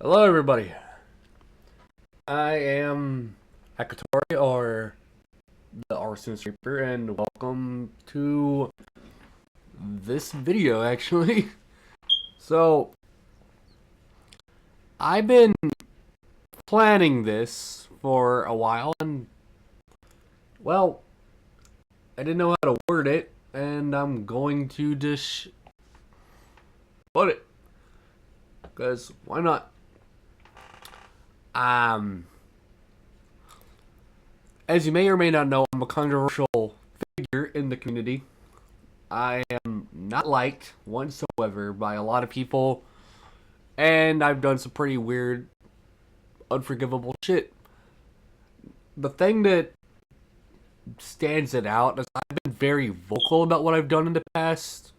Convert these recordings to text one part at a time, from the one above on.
Hello, everybody. I am Akatori, or the Arsene Reaper, and welcome to this video, actually. So, I've been planning this for a while, and, well, I didn't know how to word it, and I'm going to just put it. Because, why not? Um, as you may or may not know, I'm a controversial figure in the community. I am not liked whatsoever by a lot of people, and I've done some pretty weird, unforgivable shit. The thing that stands it out is I've been very vocal about what I've done in the past,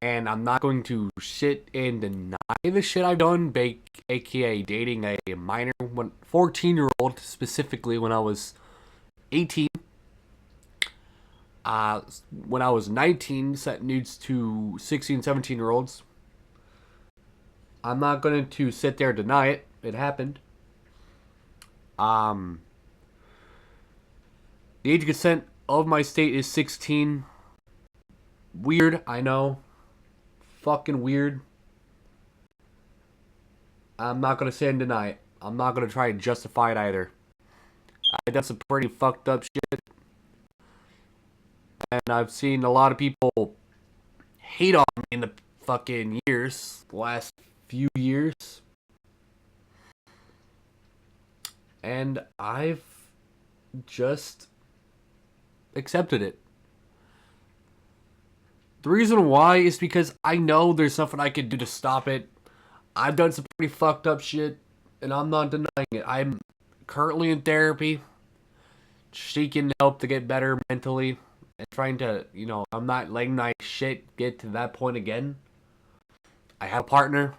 and I'm not going to sit and deny the shit I've done, aka dating a minor, 14-year-old specifically when I was 18. When I was 19, sent nudes to 16, 17-year-olds. I'm not going to sit there and deny it. It happened. Um, the age of consent of my state is 16. Weird, I know. Fucking weird. I'm not going to sit and deny it. I'm not going to try and justify it either. I done some pretty fucked up shit. And I've seen a lot of people hate on me in the fucking years. The last few years. And I've just accepted it. The reason why is because I know there's nothing I can do to stop it. I've done some pretty fucked up shit, and I'm not denying it. I'm currently in therapy, seeking help to get better mentally, and trying to, I'm not letting my shit get to that point again. I have a partner,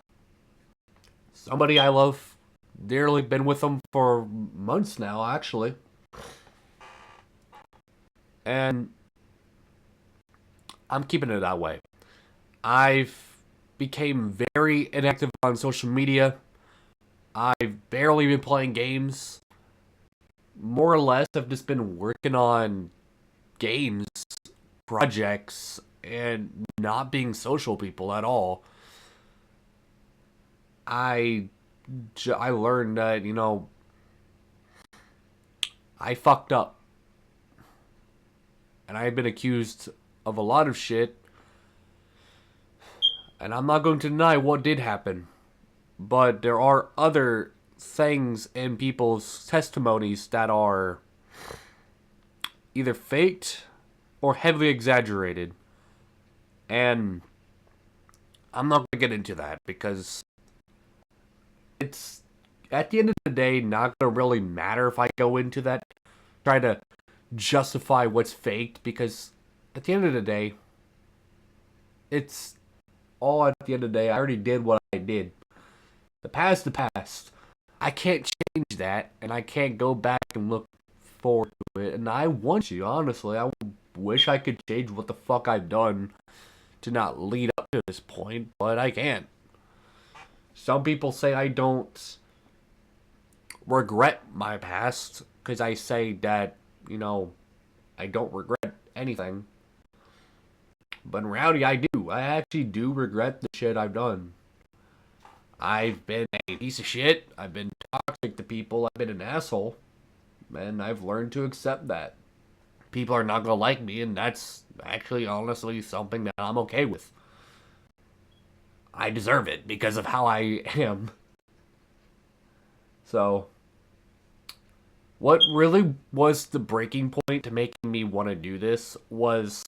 somebody I love dearly, been with them for months now, actually. And I'm keeping it that way. I've became very inactive on social media. I've barely been playing games. More or less, I've just been working on games, projects, and not being social people at all. I learned that, I fucked up. And I've been accused of a lot of shit. And I'm not going to deny what did happen. But there are other things in people's testimonies that are either faked or heavily exaggerated. And I'm not going to get into that because it's, at the end of the day, not going to really matter if I go into that. Try to justify what's faked, because at the end of the day, it's all at the end of the day. I already did what I did. The past, I can't change that, and I can't go back and look forward to it. And I want you, honestly. I wish I could change what the fuck I've done to not lead up to this point, but I can't. Some people say I don't regret my past because I say that, I don't regret anything. But in reality, I do. I actually do regret the shit I've done. I've been a piece of shit. I've been toxic to people. I've been an asshole. And I've learned to accept that. People are not going to like me, and that's actually, honestly, something that I'm okay with. I deserve it because of how I am. So, what really was the breaking point to making me want to do this was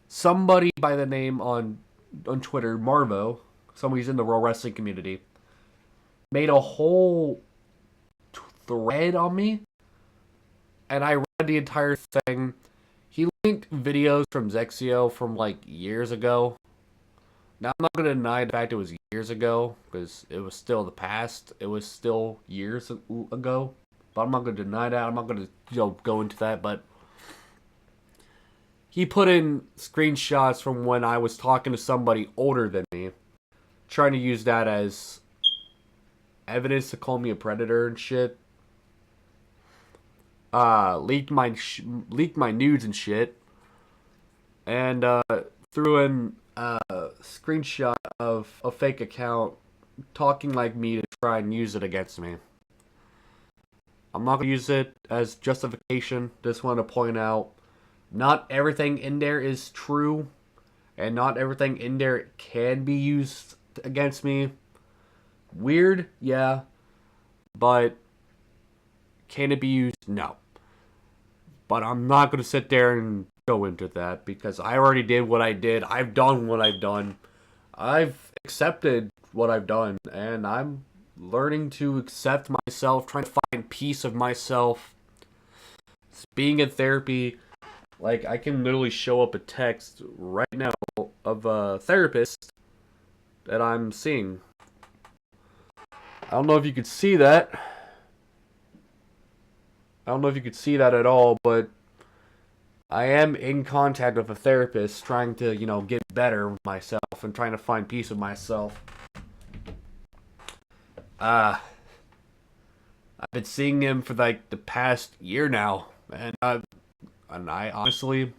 somebody by the name on Twitter, Marvo, somebody who's in the Raw Wrestling community, made a whole thread on me, and I read the entire thing. He linked videos from Zexio from like years ago. Now, I'm not going to deny the fact it was years ago, because it was still the past. It was still years ago. But I'm not going to deny that. I'm not going to go into that. But he put in screenshots from when I was talking to somebody older than me, trying to use that as evidence to call me a predator and shit. Leaked my nudes and shit, and threw in a screenshot of a fake account talking like me to try and use it against me. I'm not gonna use it as justification. Just want to point out, not everything in there is true, and not everything in there can be used against me. Weird, yeah, but can it be used? No. But I'm not going to sit there and go into that because I already did what I did. I've done what I've done. I've accepted what I've done, and I'm learning to accept myself, trying to find peace of myself. Being in therapy, like, I can literally show up a text right now of a therapist that I'm seeing. I don't know if you could see that. I don't know if you could see that at all, but I am in contact with a therapist trying to, get better with myself and trying to find peace with myself. I've been seeing him for like the past year now, and I honestly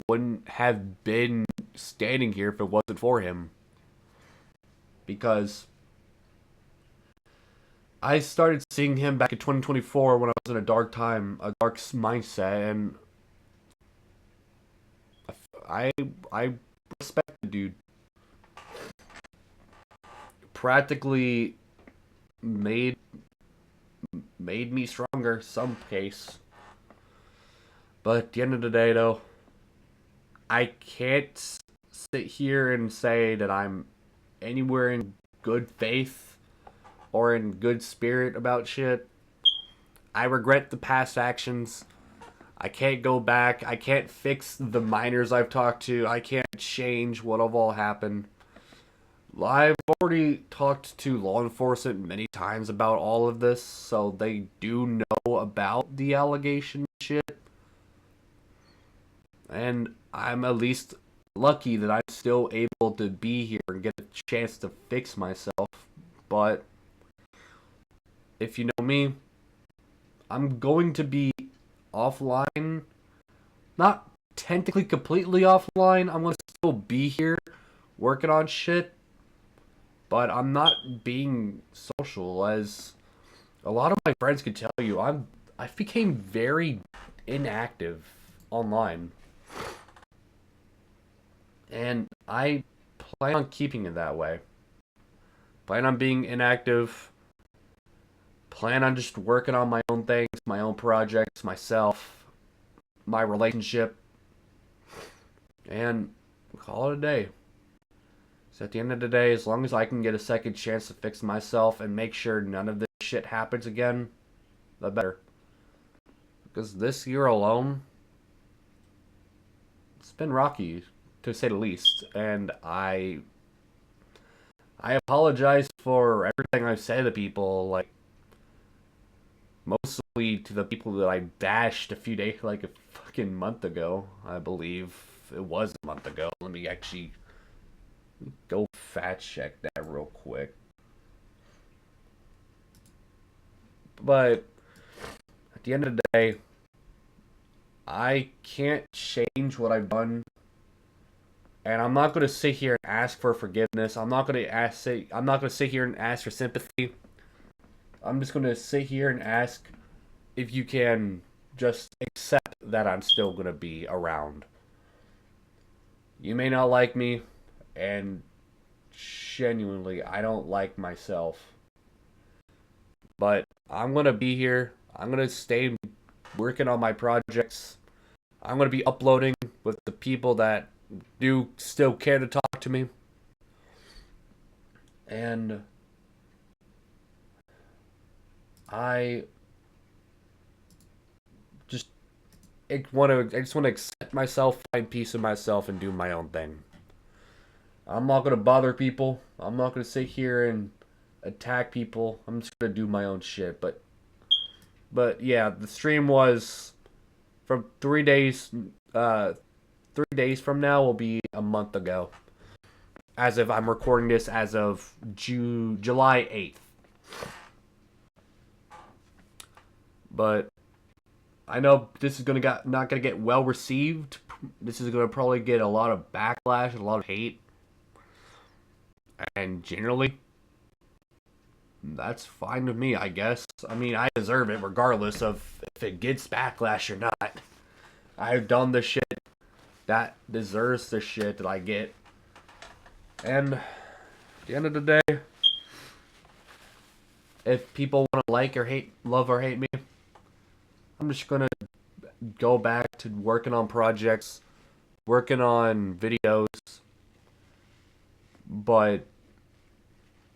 wouldn't have been standing here if it wasn't for him. Because I started seeing him back in 2024 when I was in a dark time, a dark mindset, and I respect the dude. Practically made me stronger some case. But at the end of the day, though, I can't sit here and say that I'm anywhere in good faith or in good spirit about shit. I regret the past actions. I can't go back. I can't fix the minors I've talked to. I can't change what have all happened. I've already talked to law enforcement many times about all of this, so they do know about the allegation shit. And I'm at least lucky that I'm still able to be here and get a chance to fix myself. But if you know me, I'm going to be offline. Not technically completely offline. I'm going to still be here working on shit. But I'm not being social, as a lot of my friends can tell you. I became very inactive online. And I plan on keeping it that way. Plan on being inactive. Plan on just working on my own things, my own projects, myself, my relationship. And call it a day. So at the end of the day, as long as I can get a second chance to fix myself and make sure none of this shit happens again, the better. Because this year alone, it's been rocky, to say the least. And I apologize for everything I've said to people, like, mostly to the people that I bashed a few days, like a fucking month ago, I believe. It was a month ago. Let me actually go fact check that real quick. But at the end of the day, I can't change what I've done, and I'm not going to sit here and ask for forgiveness. I'm not going to sit here and ask for sympathy. I'm just going to sit here and ask if you can just accept that I'm still going to be around. You may not like me, and genuinely, I don't like myself. But I'm going to be here. I'm going to stay working on my projects. I'm going to be uploading with the people that do still care to talk to me. And I just want to accept myself, find peace in myself, and do my own thing. I'm not going to bother people. I'm not going to sit here and attack people. I'm just going to do my own shit. But yeah, the stream was from 3 days. 3 days from now will be a month ago. as if I'm recording this as of July 8th. But I know this is not gonna get well received. This is gonna probably get a lot of backlash and a lot of hate. And generally, that's fine with me, I guess. I mean, I deserve it regardless of if it gets backlash or not. I've done the shit that deserves the shit that I get. And at the end of the day, if people want to like or hate, love or hate me, I'm just gonna go back to working on projects, working on videos, but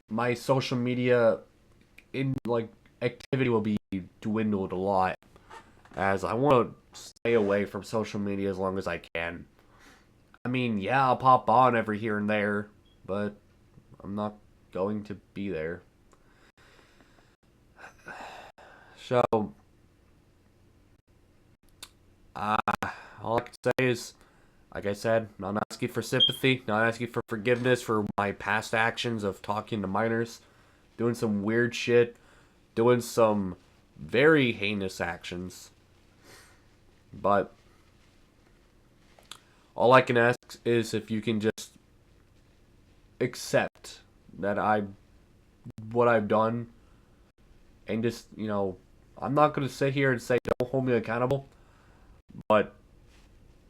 my social media activity will be dwindled a lot, as I want to stay away from social media as long as I can. I mean, yeah, I'll pop on every here and there, but I'm not going to be there. So, all I can say is, like I said, not asking for sympathy, not asking for forgiveness for my past actions of talking to minors, doing some weird shit, doing some very heinous actions. But all I can ask is if you can just accept that what I've done, and just, I'm not going to sit here and say don't hold me accountable, but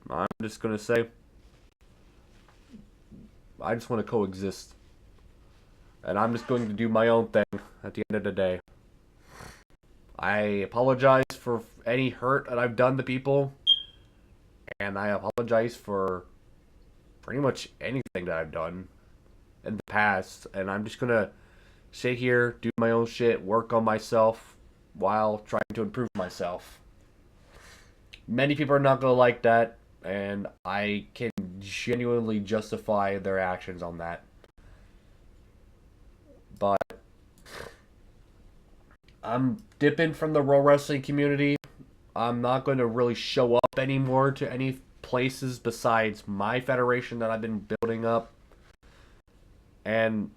I'm just going to say I just want to coexist. And I'm just going to do my own thing at the end of the day. I apologize for any hurt that I've done to people. And I apologize for pretty much anything that I've done in the past. And I'm just going to sit here, do my own shit, work on myself while trying to improve myself. Many people are not going to like that. And I can genuinely justify their actions on that. But I'm dipping from the Pro Wrestling community. I'm not going to really show up anymore to any places besides my federation that I've been building up. And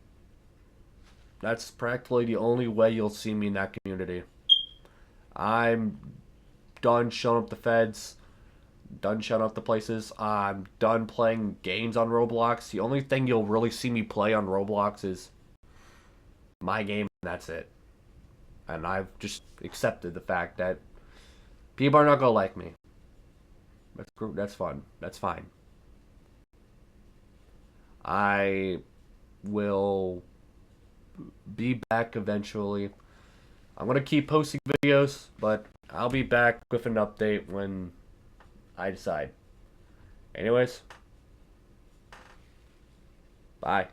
that's practically the only way you'll see me in that community. I'm done showing up the feds. Done showing up the places. I'm done playing games on Roblox. The only thing you'll really see me play on Roblox is my game, and that's it. And I've just accepted the fact that people are not gonna like me. That's fun. That's fine. I will be back eventually. I'm gonna keep posting videos, but I'll be back with an update when I decide. Anyways, bye.